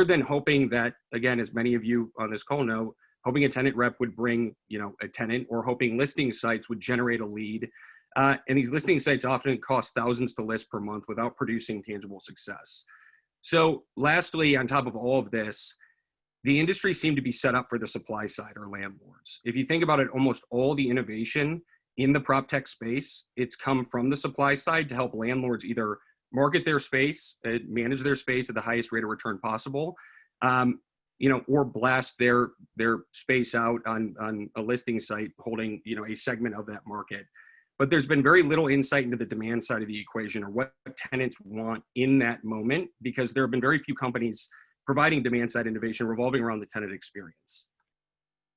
than hoping that, again, as many of you on this call know, hoping a tenant rep would bring, a tenant, or hoping listing sites would generate a lead. And these listing sites often cost thousands to list per month without producing tangible success. So lastly, on top of all of this, the industry seemed to be set up for the supply side, or landlords. If you think about it, almost all the innovation in the prop tech space, it's come from the supply side to help landlords either market their space, manage their space at the highest rate of return possible, or blast their space out on a listing site holding, a segment of that market. But there's been very little insight into the demand side of the equation, or what tenants want in that moment, because there have been very few companies providing demand side innovation revolving around the tenant experience.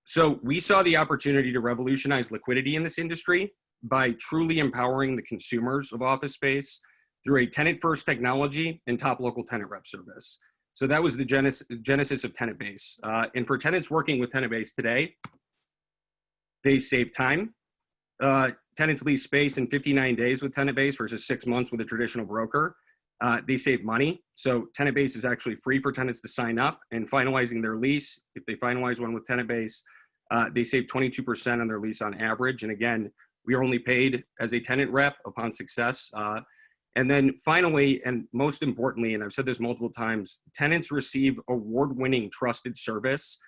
So we saw the opportunity to revolutionize liquidity in this industry by truly empowering the consumers of office space through a tenant-first technology and top local tenant rep service. So that was the genesis of TenantBase. And for tenants working with TenantBase today, they save time. Tenants lease space in 59 days with TenantBase versus 6 months with a traditional broker. They save money. So TenantBase is actually free for tenants to sign up, and finalizing their lease. If they finalize one with TenantBase, they save 22% on their lease on average. And again, we are only paid as a tenant rep upon success. And then finally, and most importantly, and I've said this multiple times, tenants receive award-winning trusted service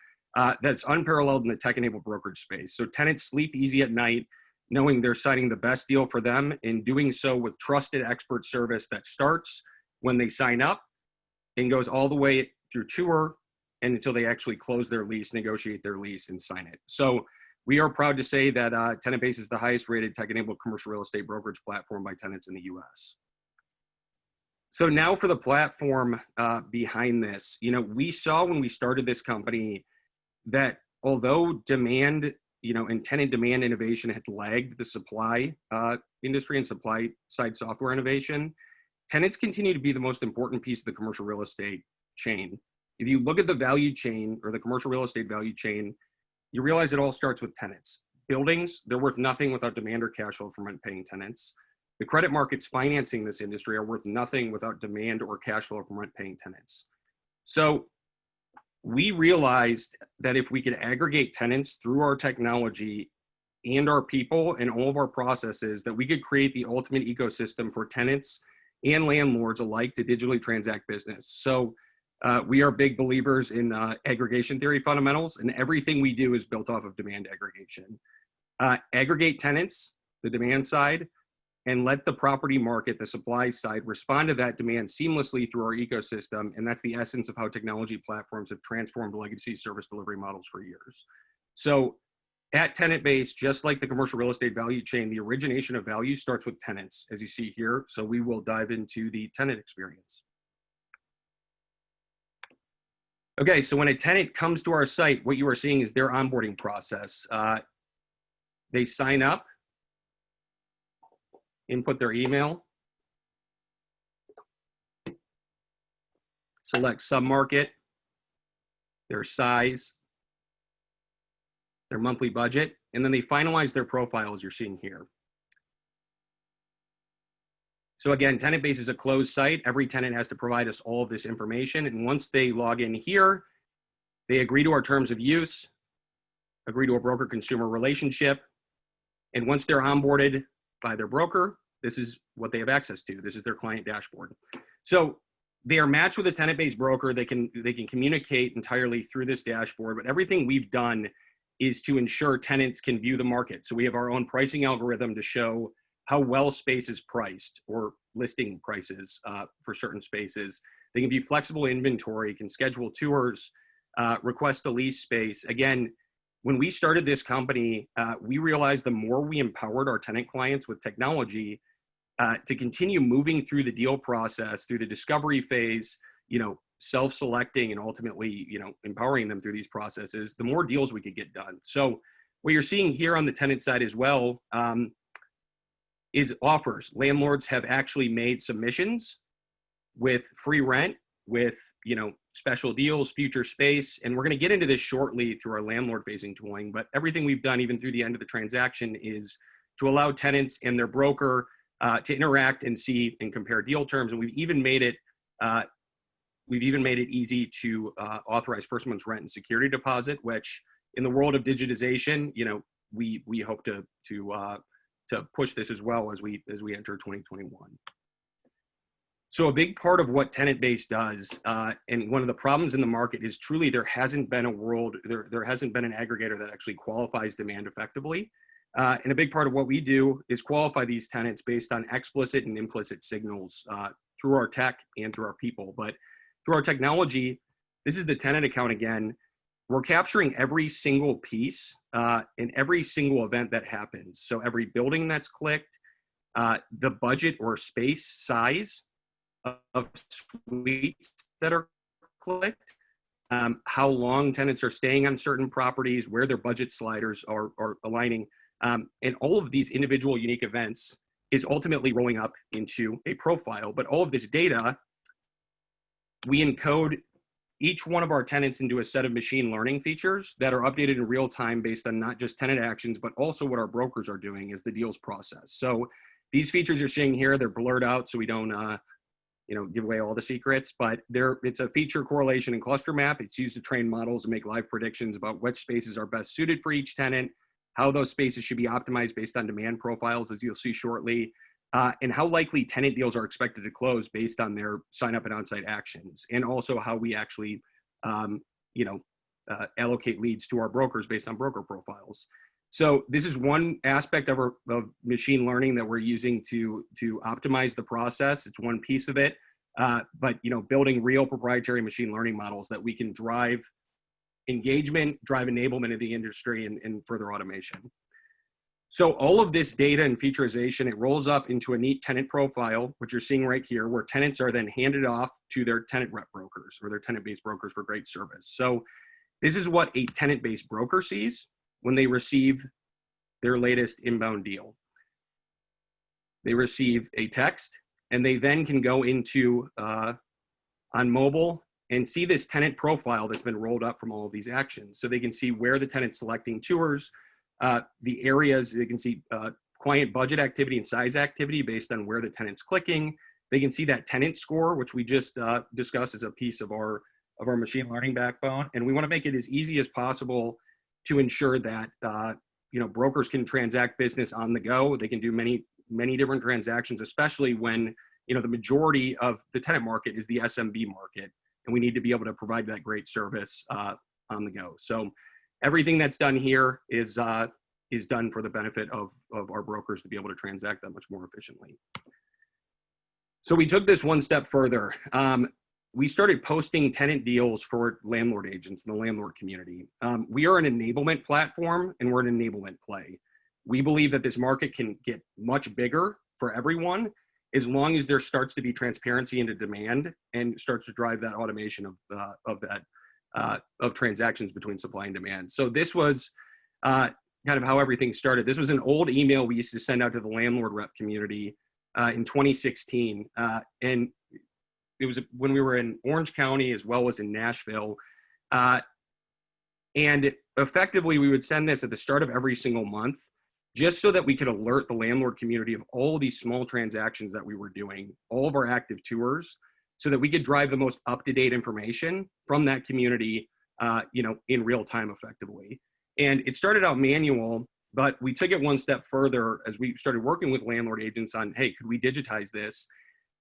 that's unparalleled in the tech-enabled brokerage space. So tenants sleep easy at night, knowing they're signing the best deal for them, and doing so with trusted expert service that starts when they sign up and goes all the way through tour and until they actually close their lease, negotiate their lease, and sign it. So we are proud to say that TenantBase is the highest rated tech-enabled commercial real estate brokerage platform by tenants in the US. So now for the platform behind this. We saw when we started this company that although demand, and tenant demand innovation had lagged the supply industry and supply side software innovation, tenants continue to be the most important piece of the commercial real estate chain. If you look at the value chain, or the commercial real estate value chain, you realize it all starts with tenants. Buildings, they're worth nothing without demand or cash flow from rent-paying tenants. The credit markets financing this industry are worth nothing without demand or cash flow from rent-paying tenants. So we realized that if we could aggregate tenants through our technology and our people and all of our processes, that we could create the ultimate ecosystem for tenants and landlords alike to digitally transact business. So we are big believers in aggregation theory fundamentals, and everything we do is built off of demand aggregation. Aggregate tenants, the demand side, and let the property market, the supply side, respond to that demand seamlessly through our ecosystem. And that's the essence of how technology platforms have transformed legacy service delivery models for years. So at TenantBase, just like the commercial real estate value chain, the origination of value starts with tenants, as you see here. So we will dive into the tenant experience. Okay, so when a tenant comes to our site, what you are seeing is their onboarding process. They sign up, input their email, select submarket, their size, their monthly budget, and then they finalize their profile as you're seeing here. So again, TenantBase is a closed site. Every tenant has to provide us all of this information. And once they log in here, they agree to our terms of use, agree to a broker-consumer relationship. And once they're onboarded by their broker, this is what they have access to. This is their client dashboard. So they are matched with a TenantBase broker. They can communicate entirely through this dashboard, but everything we've done is to ensure tenants can view the market. So we have our own pricing algorithm to show how well space is priced, or listing prices for certain spaces. They can view flexible inventory, can schedule tours, request a lease space. Again, when we started this company, we realized the more we empowered our tenant clients with technology to continue moving through the deal process, through the discovery phase, self-selecting and ultimately, empowering them through these processes, the more deals we could get done. So what you're seeing here on the tenant side as well is offers. Landlords have actually made submissions with free rent, with special deals, future space, and we're going to get into this shortly through our landlord-facing tooling. But everything we've done, even through the end of the transaction, is to allow tenants and their broker to interact and see and compare deal terms. And we've even made it, We've even made it easy to authorize first month's rent and security deposit, which in the world of digitization, we hope to push this as well as we enter 2021. So a big part of what TenantBase does, and one of the problems in the market is truly there hasn't been an aggregator that actually qualifies demand effectively. And a big part of what we do is qualify these tenants based on explicit and implicit signals through our tech and through our people. But through our technology, this is the tenant account again. We're capturing every single piece and every single event that happens. So every building that's clicked, the budget or space size of suites that are clicked, how long tenants are staying on certain properties, where their budget sliders are aligning, and all of these individual unique events is ultimately rolling up into a profile. But all of this data, we encode each one of our tenants into a set of machine learning features that are updated in real time based on not just tenant actions, but also what our brokers are doing as the deals process. So these features you're seeing here, they're blurred out so we don't give away all the secrets, but it's a feature correlation and cluster map. It's used to train models and make live predictions about which spaces are best suited for each tenant, how those spaces should be optimized based on demand profiles, as you'll see shortly, and how likely tenant deals are expected to close based on their sign up and on-site actions, and also how we actually allocate leads to our brokers based on broker profiles. So this is one aspect of machine learning that we're using to optimize the process. It's one piece of it, but building real proprietary machine learning models that we can drive engagement, drive enablement of the industry, and further automation. So all of this data and featurization, it rolls up into a neat tenant profile, which you're seeing right here, where tenants are then handed off to their tenant rep brokers or their tenant-based brokers for great service. So this is what a tenant-based broker sees when they receive their latest inbound deal. They receive a text, and they then can go into on mobile and see this tenant profile that's been rolled up from all of these actions. So they can see where the tenant's selecting tours, the areas, they can see client budget activity and size activity based on where the tenant's clicking. They can see that tenant score, which we just discussed as a piece of our machine learning backbone. And we want to make it as easy as possible to ensure that brokers can transact business on the go. They can do many different transactions, especially when the majority of the tenant market is the SMB market, and we need to be able to provide that great service on the go. So everything that's done here is done for the benefit of our brokers to be able to transact that much more efficiently. So we took this one step further. We started posting tenant deals for landlord agents in the landlord community. We are an enablement platform, and we're an enablement play. We believe that this market can get much bigger for everyone as long as there starts to be transparency into demand and starts to drive that automation of transactions between supply and demand. So this was kind of how everything started. This was an old email we used to send out to the landlord rep community in 2016. And it was when we were in Orange County as well as in Nashville. And effectively, we would send this at the start of every single month, just so that we could alert the landlord community of all of these small transactions that we were doing, all of our active tours, so that we could drive the most up-to-date information from that community, in real time effectively. And it started out manual, but we took it one step further as we started working with landlord agents on, hey, could we digitize this?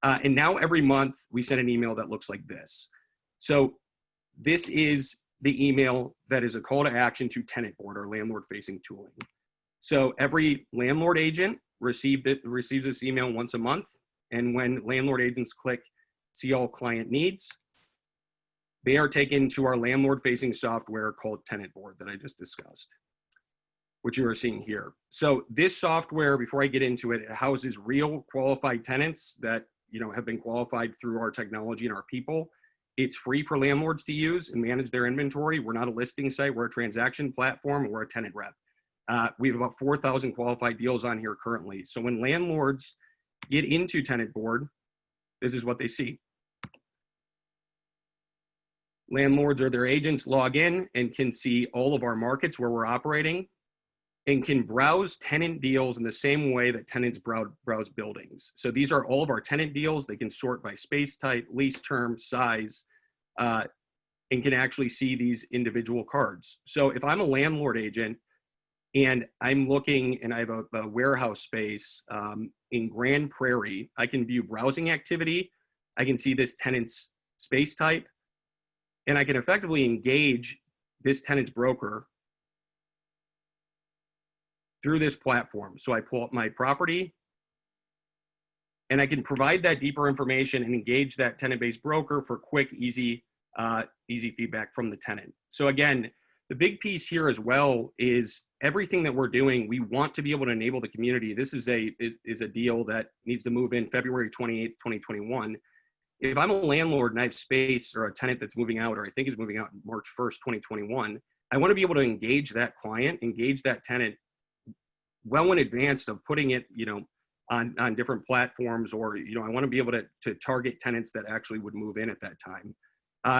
And now every month we send an email that looks like this. So this is the email that is a call to action to TenantBoard, our landlord-facing tooling. So every landlord agent receives this email once a month. And when landlord agents click see all client needs, they are taken to our landlord-facing software called TenantBoard that I just discussed, which you are seeing here. So this software, before I get into it, it houses real qualified tenants that have been qualified through our technology and our people. It's free for landlords to use and manage their inventory. We're not a listing site, we're a transaction platform, we're a tenant rep. We have about 4,000 qualified deals on here currently. So when landlords get into TenantBoard, this is what they see. Landlords or their agents log in and can see all of our markets where we're operating and can browse tenant deals in the same way that tenants browse buildings. So these are all of our tenant deals. They can sort by space type, lease term, size, and can actually see these individual cards. So if I'm a landlord agent and I'm looking and I have a warehouse space in Grand Prairie, I can view browsing activity. I can see this tenant's space type, and I can effectively engage this tenant's broker through this platform. So I pull up my property, and I can provide that deeper information and engage that tenant-based broker for quick, easy feedback from the tenant. So again, the big piece here as well is everything that we're doing, we want to be able to enable the community. This is a deal that needs to move in February 28th, 2021. If I'm a landlord and I have space or a tenant that's moving out, or I think is moving out March 1st, 2021, I want to be able to engage that client, engage that tenant well in advance of putting it, on different platforms, or, I want to be able to target tenants that actually would move in at that time.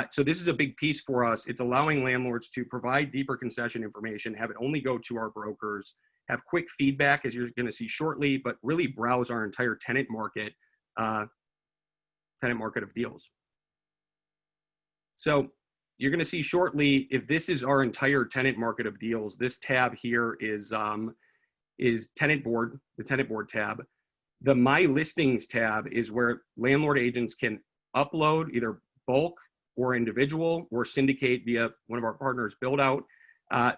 So this is a big piece for us. It's allowing landlords to provide deeper concession information, have it only go to our brokers, have quick feedback, as you're going to see shortly, but really browse our entire tenant market of deals. So you're going to see shortly, if this is our entire tenant market of deals, this tab here is TenantBoard, the TenantBoard tab. The My Listings tab is where landlord agents can upload either bulk or individual or syndicate via one of our partners build out.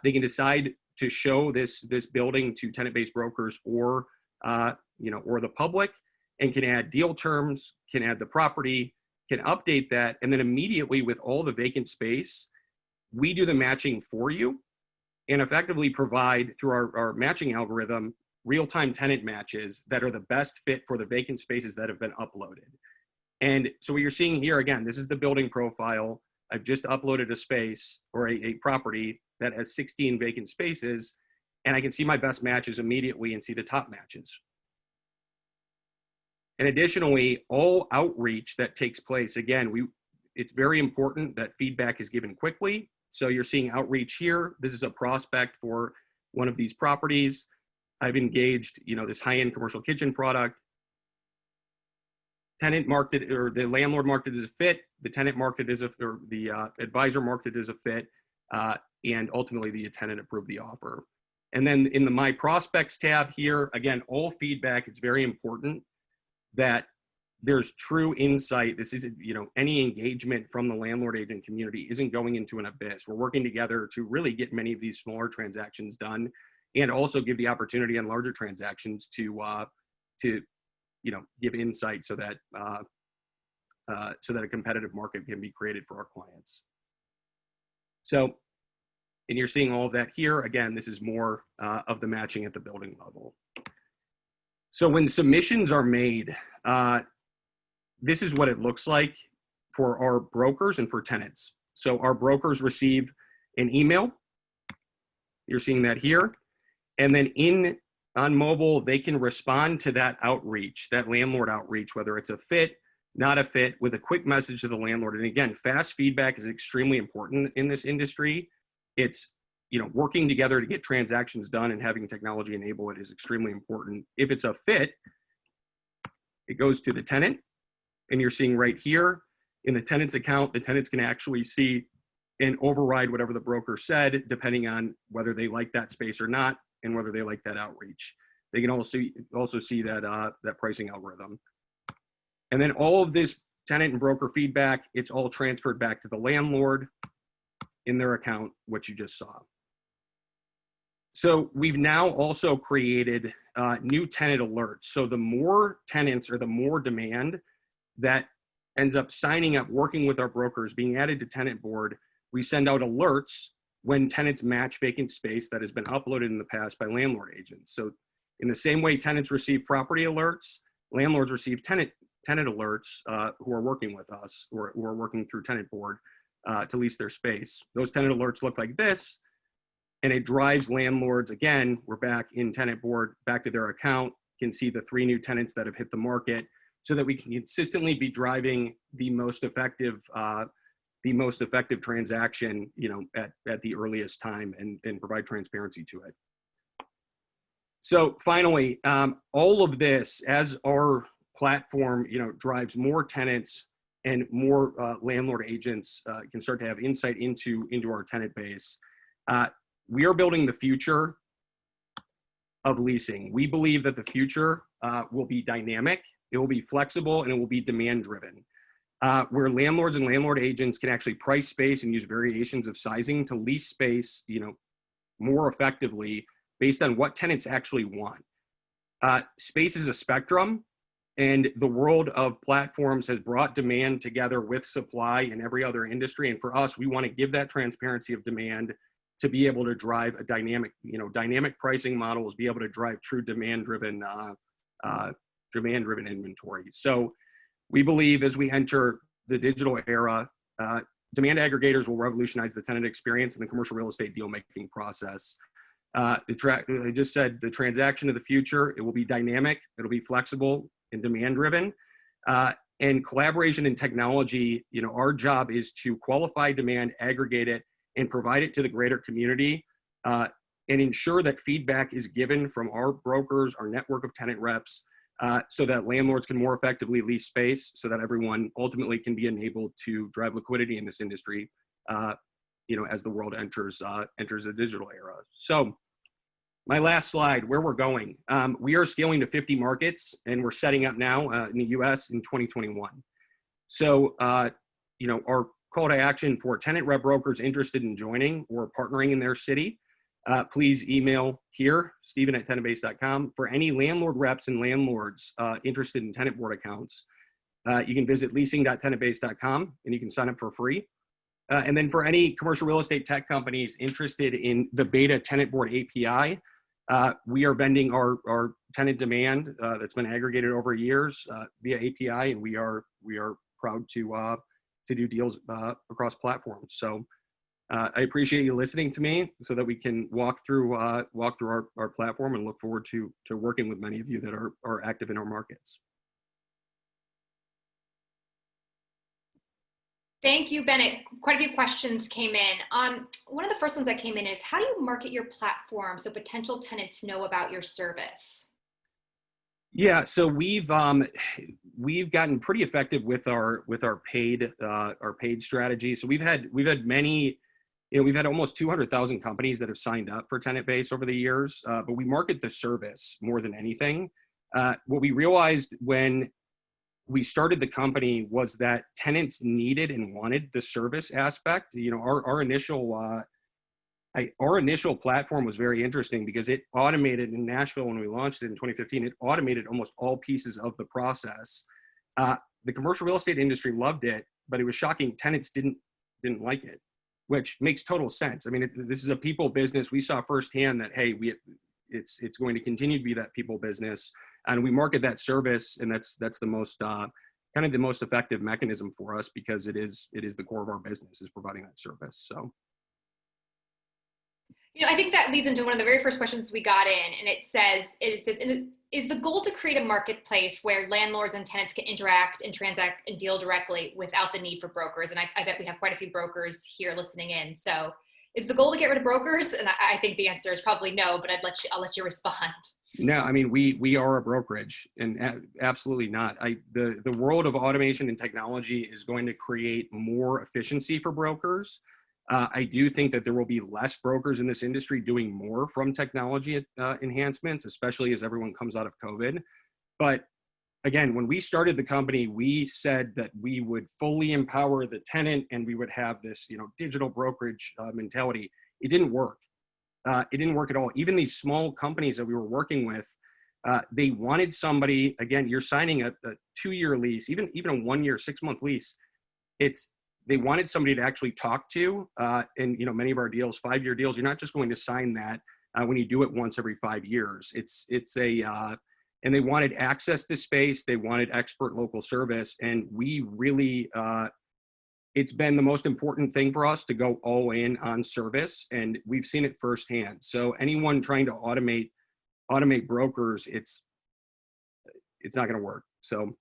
They can decide to show this building to tenant-based brokers or the public, and can add deal terms, can add the property, can update that, and then immediately with all the vacant space, we do the matching for you and effectively provide through our matching algorithm real-time tenant matches that are the best fit for the vacant spaces that have been uploaded. And so what you're seeing here, again, this is the building profile. I've just uploaded a space or a property that has 16 vacant spaces, and I can see my best matches immediately and see the top matches. And additionally, all outreach that takes place, again, it's very important that feedback is given quickly. So you're seeing outreach here. This is a prospect for one of these properties. I've engaged, this high-end commercial kitchen product. Tenant marked it, or the landlord marked it as a fit. The tenant marked it as the advisor marked it as a fit, and ultimately the tenant approved the offer. And then in the My Prospects tab here, again, all feedback. It's very important that there's true insight. This isn't, any engagement from the landlord agent community isn't going into an abyss. We're working together to really get many of these smaller transactions done, and also give the opportunity on larger transactions to give insight so that a competitive market can be created for our clients. So, and you're seeing all of that here. Again, this is more of the matching at the building level. So when submissions are made, this is what it looks like for our brokers and for tenants. So our brokers receive an email. You're seeing that here. And then on mobile, they can respond to that outreach, that landlord outreach, whether it's a fit, not a fit, with a quick message to the landlord. And again, fast feedback is extremely important in this industry. It's, working together to get transactions done and having technology enable it is extremely important. If it's a fit, it goes to the tenant. And you're seeing right here in the tenant's account, the tenants can actually see and override whatever the broker said, depending on whether they like that space or not, and whether they like that outreach. They can also see that pricing algorithm. And then all of this tenant and broker feedback, it's all transferred back to the landlord in their account, what you just saw. So we've now also created new tenant alerts. So the more tenants or the more demand that ends up signing up, working with our brokers, being added to TenantBoard, we send out alerts when tenants match vacant space that has been uploaded in the past by landlord agents. So in the same way tenants receive property alerts, landlords receive tenant alerts who are working with us or who are working through TenantBoard to lease their space. Those tenant alerts look like this, and it drives landlords, again, we're back in TenantBoard, back to their account, can see the 3 new tenants that have hit the market, so that we can consistently be driving the most effective transaction, at the earliest time, and provide transparency to it. So finally, all of this, as our platform, drives more tenants and more landlord agents can start to have insight into our tenant base. We are building the future of leasing. We believe that the future will be dynamic, it will be flexible, and it will be demand driven. Where landlords and landlord agents can actually price space and use variations of sizing to lease space, more effectively based on what tenants actually want. Space is a spectrum, and the world of platforms has brought demand together with supply in every other industry. And for us, we want to give that transparency of demand to be able to drive a dynamic pricing models, be able to drive true demand-driven inventory. So we believe as we enter the digital era, demand aggregators will revolutionize the tenant experience and the commercial real estate deal-making process. I just said the transaction of the future, it will be dynamic, it'll be flexible and demand-driven. And collaboration and technology, our job is to qualify demand, aggregate it, and provide it to the greater community, and ensure that feedback is given from our brokers, our network of tenant reps, so that landlords can more effectively lease space, so that everyone ultimately can be enabled to drive liquidity in this industry, as the world enters a digital era. So my last slide, where we're going. We are scaling to 50 markets, and we're setting up now in the US in 2021. So, our call to action for tenant rep brokers interested in joining or partnering in their city, please email here, Steven@TenantBase.com. For any landlord reps and landlords interested in tenant board accounts, you can visit leasing.tenantbase.com and you can sign up for free. And then for any commercial real estate tech companies interested in the beta tenant board API, we are vending our tenant demand that's been aggregated over years via API, and we are proud to do deals across platforms. So I appreciate you listening to me so that we can walk through our platform, and look forward to working with many of you that are active in our markets. Thank you, Bennett. Quite a few questions came in. One of the first ones that came in is, how do you market your platform so potential tenants know about your service? Yeah, so we've gotten pretty effective with our paid strategy. So we've had many, we've had almost 200,000 companies that have signed up for TenantBase over the years, but we market the service more than anything. What we realized when we started the company was that tenants needed and wanted the service aspect. Our initial platform was very interesting because it automated in Nashville when we launched it in 2015. It automated almost all pieces of the process. The commercial real estate industry loved it, but it was shocking tenants didn't like it, which makes total sense. I mean, this is a people business. We saw firsthand that, hey, it's going to continue to be that people business, and we market that service, and that's the most kind of the most effective mechanism for us, because it is the core of our business, is providing that service. So, I think that leads into one of the very first questions we got in, and it says, is the goal to create a marketplace where landlords and tenants can interact and transact and deal directly without the need for brokers? And I bet we have quite a few brokers here listening in. So is the goal to get rid of brokers? And I think the answer is probably no, but I'll let you respond. No, I mean, we are a brokerage, and absolutely not. The world of automation and technology is going to create more efficiency for brokers. I do think that there will be less brokers in this industry doing more from technology enhancements, especially as everyone comes out of COVID. But again, when we started the company, we said that we would fully empower the tenant, and we would have this, digital brokerage mentality. It didn't work. It didn't work at all. Even these small companies that we were working with, they wanted somebody. Again, you're signing a 2-year lease, even a 1-year, 6-month lease. They wanted somebody to actually talk to, and many of our deals, 5-year deals, you're not just going to sign that when you do it once every 5 years. And they wanted access to space. They wanted expert local service, and we really, it's been the most important thing for us to go all in on service, and we've seen it firsthand. So anyone trying to automate brokers, it's not going to work. So.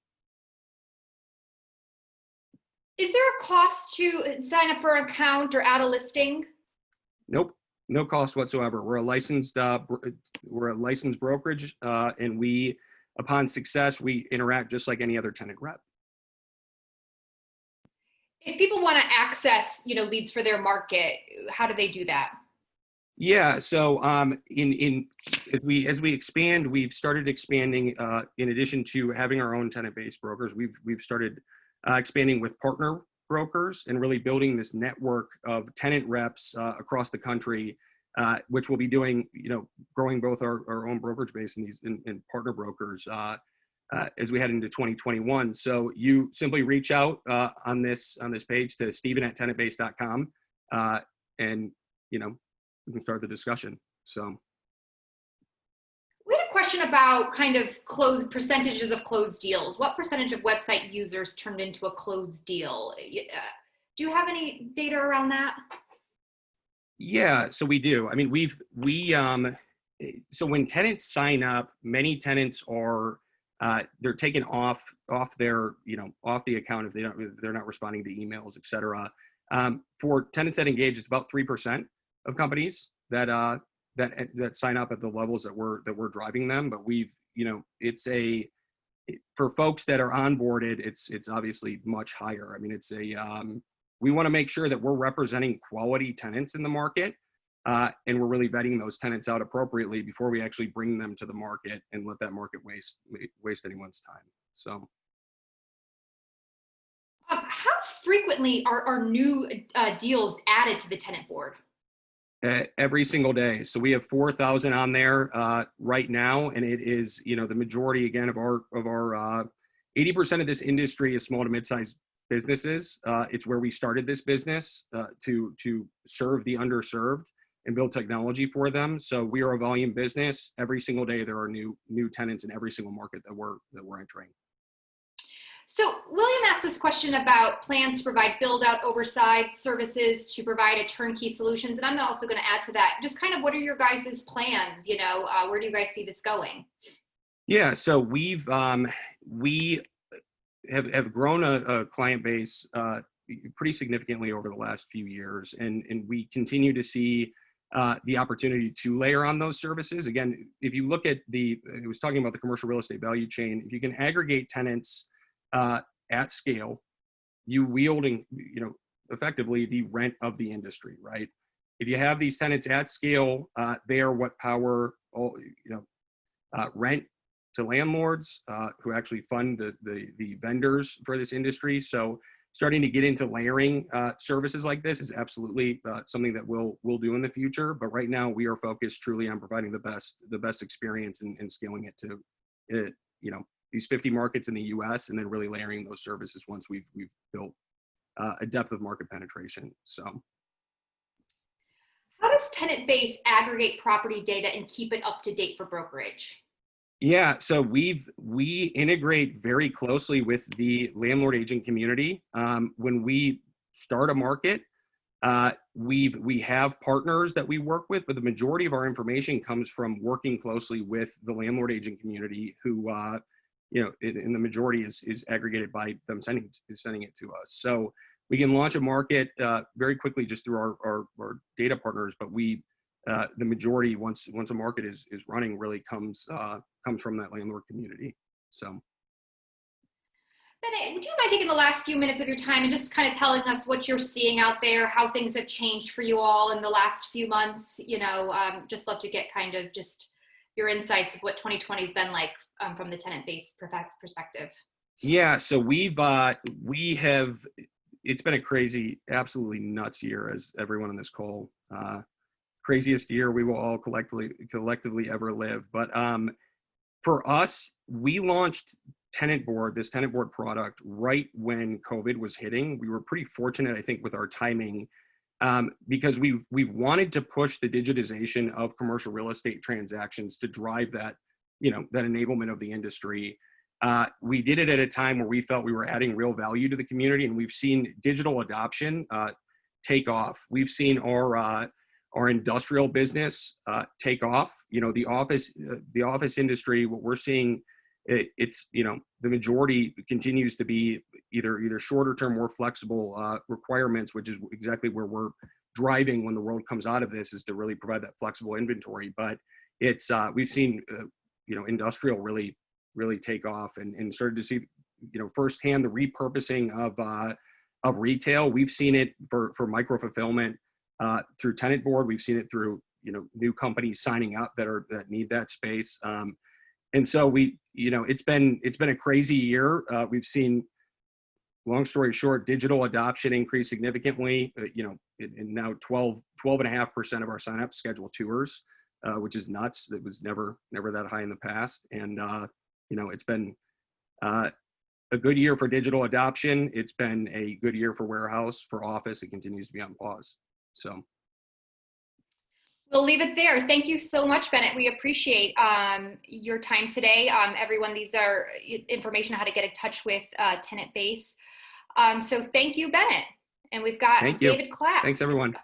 Is there a cost to sign up for an account or add a listing? Nope, no cost whatsoever. We're a licensed brokerage, and we, upon success, we interact just like any other tenant rep. If people want to access, leads for their market, how do they do that? Yeah. So in as we expand, we've started expanding. In addition to having our own tenant-based brokers, we've started expanding with partner brokers and really building this network of tenant reps across the country, which we'll be doing. Growing both our own brokerage base and these and partner brokers as we head into 2021. So you simply reach out on this page to Steven@tenantbase.com, and we can start the discussion. So We had a question about kind of closed percentages of closed deals. What percentage of website users turned into a closed deal? Do you have any data around that? yeah, so we do. I mean, so when tenants sign up, many tenants are they're taken off their off the account if they're not responding to emails, et cetera. For tenants that engage, it's about 3% of companies that sign up at the levels that we're driving them. But for folks that are onboarded, it's obviously much higher. I mean, we want to make sure that we're representing quality tenants in the market, and we're really vetting those tenants out appropriately before we actually bring them to the market and let that market waste anyone's time. So. How frequently are new deals added to the tenant board? Every single day. So we have 4,000 on there right now, and it is the majority again of our 80% of this industry is small to mid-sized businesses. It's where we started this business to serve the underserved and build technology for them. So we are a volume business. Every single day there are new tenants in every single market that we're entering. So William asked this question about plans to provide build-out oversight services to provide a turnkey solutions. And I'm also going to add to that, just kind of what are your guys' plans? Where do you guys see this going? Yeah, so we have grown a client base pretty significantly over the last few years, and we continue to see the opportunity to layer on those services. Again, if you look at I was talking about the commercial real estate value chain, if you can aggregate tenants at scale, you wielding, effectively the rent of the industry, right? If you have these tenants at scale, they are what power all, rent to landlords who actually fund the vendors for this industry. So starting to get into layering services like this is absolutely something that we'll do in the future. But right now we are focused truly on providing the best experience and scaling it to these 50 markets in the US, and then really layering those services once we've built a depth of market penetration. So. How does TenantBase aggregate property data and keep it up to date for brokerage? Yeah, so we integrate very closely with the landlord agent community. When we start a market, we have partners that we work with, but the majority of our information comes from working closely with the landlord agent community, who and the majority is aggregated by them sending it to us. So we can launch a market very quickly just through our data partners, but the majority, once a market is running, really comes from that landlord community. So. Bennett, would you mind taking the last few minutes of your time and just kind of telling us what you're seeing out there, how things have changed for you all in the last few months? Just love to get kind of just your insights of what 2020 has been like from the tenant-based perspective. Yeah, so we have, it's been a crazy, absolutely nuts year, as everyone on this call, craziest year we will all collectively ever live. But for us, we launched TenantBoard, this TenantBoard product, right when COVID was hitting. We were pretty fortunate, I think, with our timing, because we've wanted to push the digitization of commercial real estate transactions to drive that enablement of the industry. We did it at a time where we felt we were adding real value to the community, and we've seen digital adoption take off. We've seen our industrial business take off. The office industry, what we're seeing, it's the majority continues to be either shorter term, more flexible requirements, which is exactly where we're driving when the world comes out of this, is to really provide that flexible inventory. But it's we've seen industrial really take off, and started to see firsthand the repurposing of retail. We've seen it for micro fulfillment through TenantBoard. We've seen it through, new companies signing up that need that space. And so it's been a crazy year. We've seen, long story short, digital adoption increase significantly. And now 12.5% of our signups schedule tours, which is nuts. It was never that high in the past. And it's been a good year for digital adoption. It's been a good year for warehouse, for office. It continues to be on pause. So we'll leave it there. Thank you so much, Bennett. We appreciate your time today. Everyone, these are information on how to get in touch with TenantBase. So thank you, Bennett. And we've got David Clapp. Thanks, everyone.